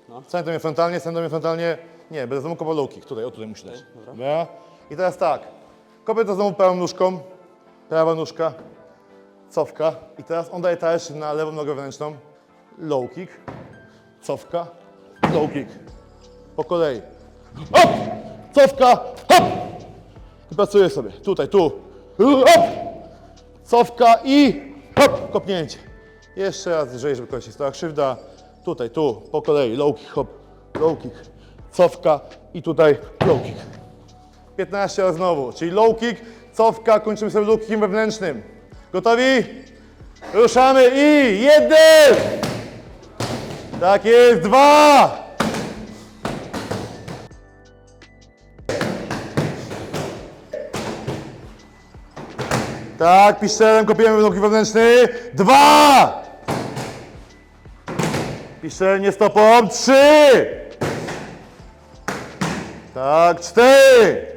No. Stań do mnie frontalnie. Nie, bez znowu low kick. Tutaj, o tutaj musisz dać. Dobra. Dobra. I teraz tak. Kopię to znowu prawą nóżką. Prawa nóżka. Cofka. I teraz on daje talerz na lewą nogę wewnętrzną. Low kick. Cofka. Low kick. Po kolei. Hop! Cofka. Hop! I pracuję sobie. Tutaj, tu. Hop! Cofka i hop! Kopnięcie. Jeszcze raz, jeżeli żeby kogoś stała krzywda. Tutaj, tu. Po kolei. Low kick, hop. Low kick. Cofka i tutaj low kick. 15 razy znowu. Czyli low kick, cofka. Kończymy sobie low kickiem wewnętrznym. Gotowi? Ruszamy i 1! Tak jest, 2! Tak, piszczelem kopiemy nogi wewnętrzny. 2! Piszczelnie stopą. 3! Tak, 4!